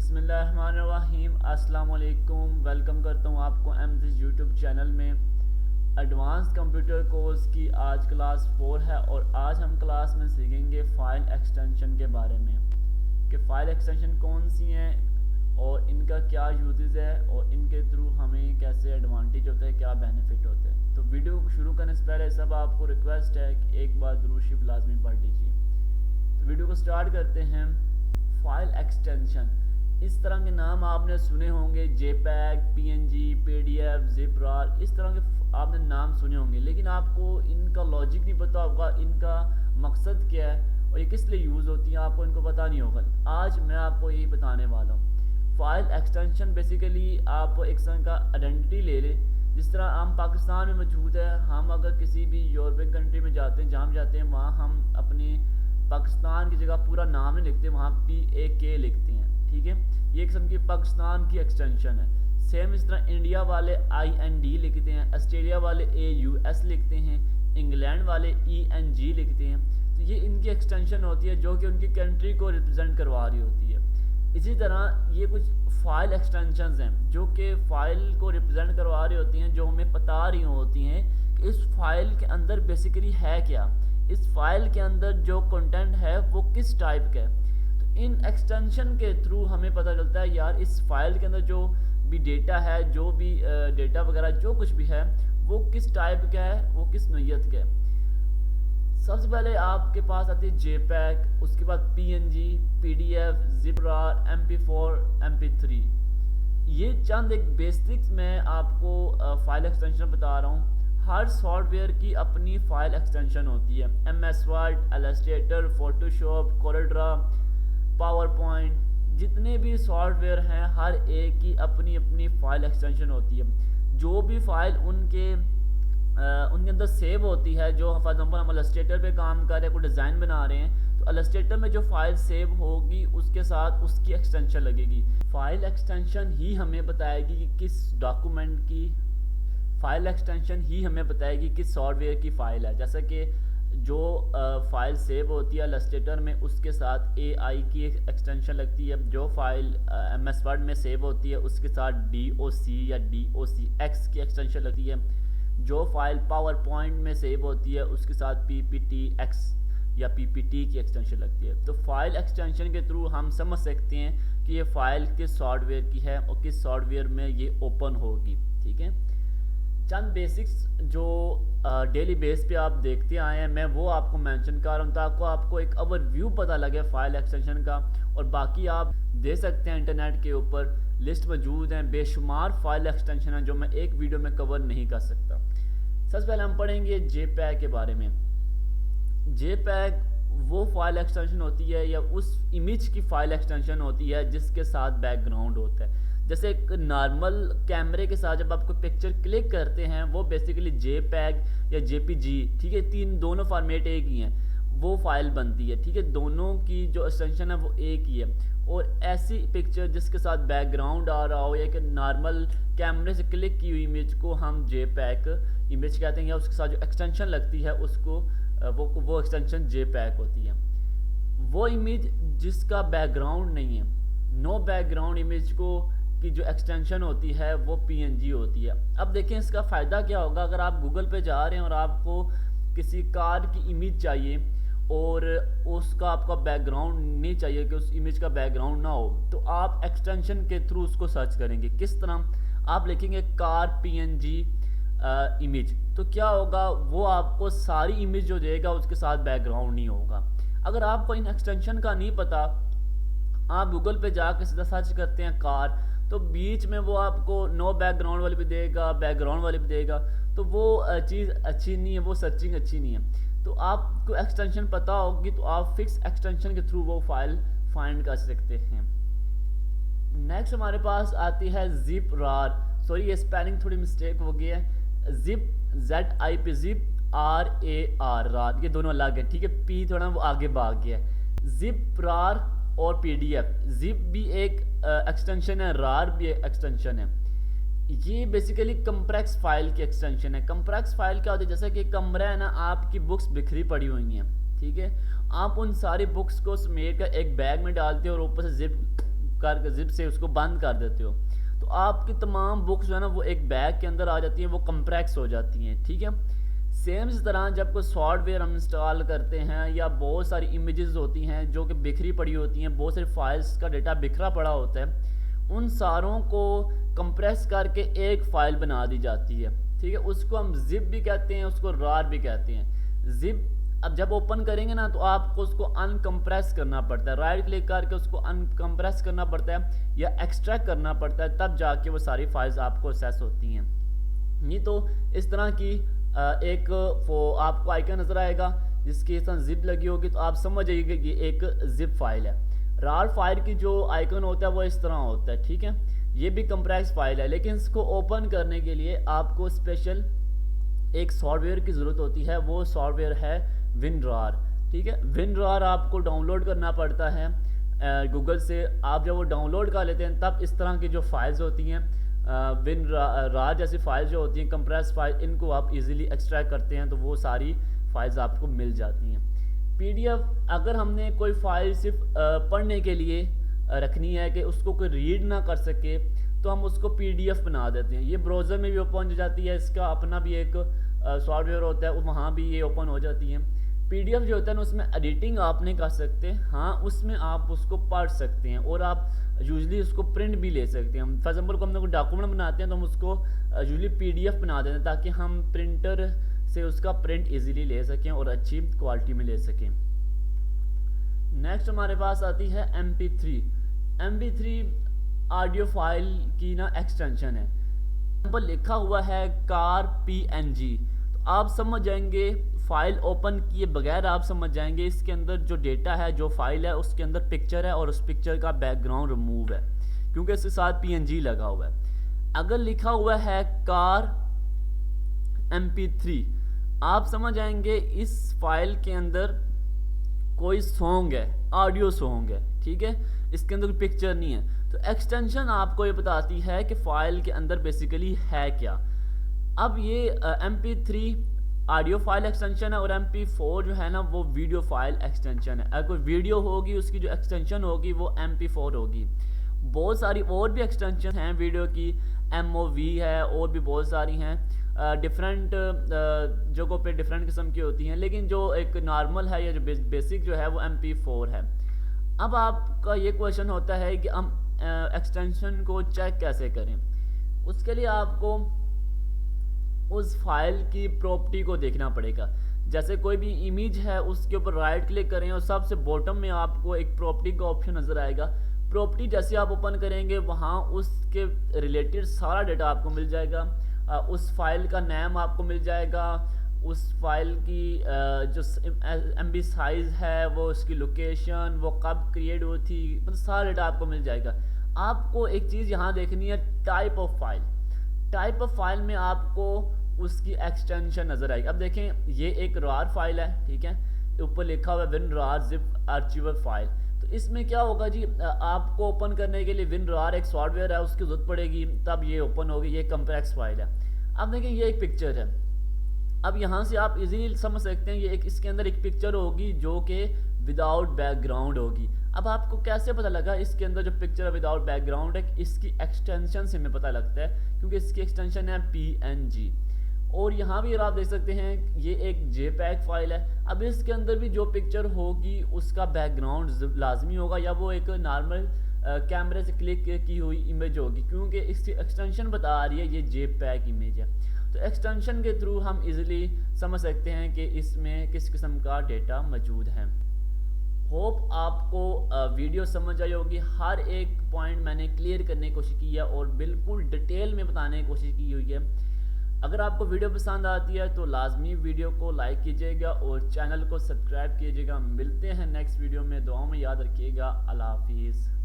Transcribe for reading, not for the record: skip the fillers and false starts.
बिस्मिल्लाहिर्रहमानिर्रहीम अस्सलाम वालेकुम। वेलकम करता हूँ आपको एमज़िस यूट्यूब चैनल में। एडवांस कंप्यूटर कोर्स की आज क्लास 4 है और आज हम क्लास में सीखेंगे फ़ाइल एक्सटेंशन के बारे में कि फ़ाइल एक्सटेंशन कौन सी हैं और इनका क्या यूजेस है और इनके थ्रू हमें कैसे एडवांटेज होता है, क्या बेनिफिट होते हैं। तो वीडियो को शुरू करने से पहले सब आपको रिक्वेस्ट है कि एक बार दुरूद शरीफ लाजमी पढ़ लीजिए। तो वीडियो को स्टार्ट करते हैं। फाइल एक्सटेंशन, इस तरह के नाम आपने सुने होंगे, जेपैग, पीएनजी, पीडीएफ, जिप रार, इस तरह के आपने नाम सुने होंगे, लेकिन आपको इनका लॉजिक नहीं पता होगा, इनका मकसद क्या है और ये किस लिए यूज़ होती हैं, आपको इनको पता नहीं होगा। आज मैं आपको यही बताने वाला हूँ। फाइल एक्सटेंशन बेसिकली आप एक तरह का आइडेंटिटी ले लें। जिस तरह हम पाकिस्तान में मौजूद है, हम अगर किसी भी यूरोपियन कंट्री में जाते हैं, जहाँ जाते हैं वहाँ हम अपने पाकिस्तान की जगह पूरा नाम नहीं लिखते, वहाँ PAK लिखते हैं। ठीक है, ये एक किस्म की पाकिस्तान की एक्सटेंशन है। सेम इस तरह इंडिया वाले IND लिखते हैं, ऑस्ट्रेलिया वाले AUS लिखते हैं, इंग्लैंड वाले ENG लिखते हैं। तो ये इनकी एक्सटेंशन होती है जो कि उनकी कंट्री को रिप्रेजेंट करवा रही होती है। इसी तरह ये कुछ फाइल एक्सटेंशंस हैं जो कि फ़ाइल को रिप्रेजेंट करवा रही होती हैं, जो हमें बता रही होती हैं कि इस फाइल के अंदर बेसिकली है क्या, इस फाइल के अंदर जो कंटेंट है वो किस टाइप का है। तो इन एक्सटेंशन के थ्रू हमें पता चलता है यार इस फाइल के अंदर जो भी डेटा है, जो भी डेटा वगैरह जो कुछ भी है वो किस टाइप का है, वो किस नोयत का है। सबसे पहले आपके पास आती है जेपैग, उसके बाद PNG, PDF, जिप रार, MP4, MP3। ये चंद एक बेसिक्स मैं आपको फाइल एक्सटेंशन बता रहा हूँ। हर सॉफ्टवेयर की अपनी फ़ाइल एक्सटेंशन होती है। MS Word, Illustrator, Photoshop, CorelDRAW, PowerPoint, जितने भी सॉफ्टवेयर हैं हर एक की अपनी अपनी फ़ाइल एक्सटेंशन होती है। जो भी फ़ाइल उनके अंदर सेव होती है, जो फॉर एग्जांपल हम इलस्ट्रेटर पे काम कर रहे हैं, कोई डिज़ाइन बना रहे हैं, तो इलस्ट्रेटर में जो फाइल सेव होगी उसके साथ उसकी एक्सटेंशन लगेगी। फ़ाइल एक्सटेंशन ही हमें बताएगी कि किस डॉक्यूमेंट की फ़ाइल एक्सटेंशन ही हमें बताएगी किस सॉफ्टवेयर की फ़ाइल है। जैसे कि जो फ़ाइल सेव होती है इलस्ट्रेटर में, उसके साथ AI की एक एक्सटेंशन लगती है। जो फाइल MS वर्ड में सेव होती है उसके साथ DOC या DOCX की एक्सटेंशन लगती है। जो फाइल पावर पॉइंट में सेव होती है उसके साथ PPTX या PPT की एक्सटेंशन लगती है। तो फाइल एक्सटेंशन के थ्रू हम समझ सकते हैं कि ये फ़ाइल किस सॉफ्टवेयर की है और किस सॉफ्टवेयर में ये ओपन होगी। ठीक है, चंद बेसिक्स जो डेली बेस पे आप देखते आए हैं मैं वो आपको मेंशन कर रहा हूँ ताकि आपको एक ओवरव्यू पता लगे फ़ाइल एक्सटेंशन का। और बाकी आप दे सकते हैं इंटरनेट के ऊपर लिस्ट मौजूद हैं, बेशुमार फ़ाइल एक्सटेंशन है जो मैं एक वीडियो में कवर नहीं कर सकता। सबसे पहले हम पढ़ेंगे जेपैग के बारे में। जेपैग वो फाइल एक्सटेंशन होती है या उस इमेज की फ़ाइल एक्सटेंशन होती है जिसके साथ बैकग्राउंड होता है। जैसे एक नॉर्मल कैमरे के साथ जब आप कोई पिक्चर क्लिक करते हैं वो बेसिकली JPEG या JPG, ठीक है, दोनों फॉर्मेट एक ही हैं, वो फाइल बनती है। ठीक है, दोनों की जो एक्सटेंशन है वो एक ही है। और ऐसी पिक्चर जिसके साथ बैकग्राउंड आ रहा हो या कि नॉर्मल कैमरे से क्लिक की हुई इमेज को हम JPEG इमेज कहते हैं, या उसके साथ जो एक्सटेंशन लगती है उसको वो एक्सटेंशन JPEG होती है। वो इमेज जिसका बैकग्राउंड नहीं है, नो बैकग्राउंड इमेज को की जो एक्सटेंशन होती है वो PNG होती है। अब देखें इसका फ़ायदा क्या होगा। अगर आप गूगल पे जा रहे हैं और आपको किसी कार की इमेज चाहिए और उसका आपका बैकग्राउंड नहीं चाहिए कि उस इमेज का बैकग्राउंड ना हो, तो आप एक्सटेंशन के थ्रू उसको सर्च करेंगे। किस तरह? आप लिखेंगे कार PNG इमेज, तो क्या होगा, वो आपको सारी इमेज जो देगा उसके साथ बैकग्राउंड नहीं होगा। अगर आपको इन एक्सटेंशन का नहीं पता, आप गूगल पे जाकर सीधा सर्च करते हैं कार, तो बीच में वो आपको नो बैकग्राउंड वाली भी देगा, बैकग्राउंड वाली भी देगा, तो वो चीज़ अच्छी नहीं है, वो सर्चिंग अच्छी नहीं है। तो आपको एक्सटेंशन पता होगी तो आप फिक्स एक्सटेंशन के थ्रू वो फाइल फाइंड कर सकते हैं। नेक्स्ट हमारे पास आती है जिप रार। सॉरी, ये स्पेलिंग थोड़ी मिस्टेक हो गई है। जिप ZIP, जिप RAR, रार, ये दोनों अलग है। ठीक है, P थोड़ा वो आगे भाग गया है। जिप रार और PDF, जिप भी एक एक्सटेंशन है, रार भी एक एक्सटेंशन है। ये बेसिकली कंप्रेक्स फाइल की एक्सटेंशन है। कंप्रेक्स फाइल क्या होती है, जैसे कि कमरा है ना, आपकी बुक्स बिखरी पड़ी हुई हैं, ठीक है, आप उन सारी बुक्स को समेट कर एक बैग में डालते हो और ऊपर से जिप जिप से उसको बंद कर देते हो तो आपकी तमाम बुक्स जो है ना वो एक बैग के अंदर आ जाती हैं, वो कंप्रेस हो जाती हैं, ठीक है। सेम इस तरह जब कोई सॉफ्टवेयर हम इंस्टॉल करते हैं या बहुत सारी इमेजेस होती हैं जो कि बिखरी पड़ी होती हैं, बहुत सारी फाइल्स का डेटा बिखरा पड़ा होता है, उन सारों को कंप्रेस करके एक फ़ाइल बना दी जाती है, ठीक है। उसको हम जिप भी कहते हैं, उसको रार भी कहते हैं। जिप अब जब ओपन करेंगे ना तो आपको उसको अनकम्प्रेस करना पड़ता है, राइट क्लिक करके उसको अनकम्प्रेस करना पड़ता है या एक्सट्रैक्ट करना पड़ता है, तब जाके वो सारी फाइल्स आपको एक्सेस होती हैं। नहीं तो इस तरह की एक वो आपको आइकन नज़र आएगा जिसकी इस तरह जिप लगी होगी, तो आप समझ जाइए कि ये एक जिप फाइल है। रार फाइल की जो आइकन होता है वो इस तरह होता है, ठीक है। ये भी कंप्रेस फाइल है, लेकिन इसको ओपन करने के लिए आपको स्पेशल एक सॉफ्टवेयर की ज़रूरत होती है, वो सॉफ्टवेयर है विनरार, ठीक है। विनरार आपको डाउनलोड करना पड़ता है गूगल से। आप जब वो डाउनलोड कर लेते हैं तब इस तरह की जो फाइल्स होती हैं विनरार जैसी फाइल जो होती हैं कंप्रेस फाइल, इनको आप इजीली एक्सट्रैक्ट करते हैं तो वो सारी फाइल्स आपको मिल जाती हैं। पीडीएफ अगर हमने कोई फाइल सिर्फ पढ़ने के लिए रखनी है कि उसको कोई रीड ना कर सके तो हम उसको पीडीएफ बना देते हैं। ये ब्राउज़र में भी ओपन हो जाती है, इसका अपना भी एक सॉफ्टवेयर होता है, वहाँ भी ये ओपन हो जाती है। पीडीएफ जो होता है ना उसमें एडिटिंग आप नहीं कर सकते, हाँ उसमें आप उसको पढ़ सकते हैं और आप यूजली उसको प्रिंट भी ले सकते हैं। फॉर एग्जाम्पल को हम लोग डॉक्यूमेंट बनाते हैं तो हम उसको यूजली पीडीएफ बना देते हैं ताकि हम प्रिंटर से उसका प्रिंट इजीली ले सकें और अच्छी क्वालिटी में ले सकें। नेक्स्ट हमारे पास आती है MP3। MP3 ऑडियो फाइल की ना एक्सटेंशन है, पर लिखा हुआ है कार PNG, तो आप समझ जाएंगे फाइल ओपन किए बगैर आप समझ जाएंगे इसके अंदर जो डेटा है, जो फाइल है उसके अंदर पिक्चर है और उस पिक्चर का बैकग्राउंड रिमूव है क्योंकि इसके साथ PNG लगा हुआ है। अगर लिखा हुआ है कार MP3 आप समझ जाएंगे इस फाइल के अंदर कोई सॉन्ग है, ऑडियो सॉन्ग है, ठीक है, इसके अंदर कोई पिक्चर नहीं है। तो एक्सटेंशन आपको ये बताती है कि फ़ाइल के अंदर बेसिकली है क्या। अब ये MP3 ऑडियो फाइल एक्सटेंशन है और MP4 जो है ना वो वीडियो फाइल एक्सटेंशन है। अगर कोई वीडियो होगी उसकी जो एक्सटेंशन होगी वो MP4 होगी। बहुत सारी और भी एक्सटेंशन हैं वीडियो की, MOV है और भी बहुत सारी हैं, डिफरेंट जगहों पे डिफरेंट किस्म की होती हैं, लेकिन जो एक नॉर्मल है या जो बेसिक जो है वो MP4 है। अब आपका ये क्वेश्चन होता है कि हम एक्सटेंशन को चेक कैसे करें। उसके लिए आपको उस फाइल की प्रॉपर्टी को देखना पड़ेगा। जैसे कोई भी इमेज है उसके ऊपर राइट क्लिक करें और सबसे बॉटम में आपको एक प्रॉपर्टी का ऑप्शन नज़र आएगा। प्रॉपर्टी जैसे आप ओपन करेंगे वहाँ उसके रिलेटेड सारा डेटा आपको मिल जाएगा, उस फाइल का नेम आपको मिल जाएगा, उस फाइल की जो MB साइज़ है, वो उसकी लोकेशन, वो कब क्रिएट हुई थी, मतलब सारा डेटा आपको मिल जाएगा। आपको एक चीज़ यहाँ देखनी है, type of file. Type of file में आपको उसकी एक्सटेंशन नज़र आएगी। अब देखें ये एक रार फाइल है, ठीक है, ऊपर लिखा हुआ है विनरार जिप आर्चिवर फाइल। तो इसमें क्या होगा जी, आपको ओपन करने के लिए विनरार एक सॉफ्टवेयर है उसकी ज़रूरत पड़ेगी तब ये ओपन होगी। ये कम्प्लेक्स फाइल है। अब देखें ये एक पिक्चर है। अब यहाँ से आप इजीली समझ सकते हैं ये एक इसके अंदर एक पिक्चर होगी जो कि विदाउट बैकग्राउंड होगी। अब आपको कैसे पता लगा इसके अंदर जो पिक्चर है विदाउट बैकग्राउंड है? इसकी एक्सटेंशन से हमें पता लगता है क्योंकि इसकी एक्सटेंशन है PNG। और यहाँ भी आप देख सकते हैं ये एक JPEG फाइल है। अब इसके अंदर भी जो पिक्चर होगी उसका बैकग्राउंड लाजमी होगा या वो एक नॉर्मल कैमरे से क्लिक की हुई इमेज होगी क्योंकि इसकी एक्सटेंशन बता रही है ये JPEG इमेज है। तो एक्सटेंशन के थ्रू हम इजीली समझ सकते हैं कि इसमें किस किस्म का डेटा मौजूद है। होप आपको वीडियो समझ आई होगी। हर एक पॉइंट मैंने क्लियर करने की कोशिश की है और बिल्कुल डिटेल में बताने की कोशिश की हुई है। अगर आपको वीडियो पसंद आती है तो लाजमी वीडियो को लाइक कीजिएगा और चैनल को सब्सक्राइब कीजिएगा। मिलते हैं नेक्स्ट वीडियो में, दुआओं में याद रखिएगा। अल्लाह हाफिज़।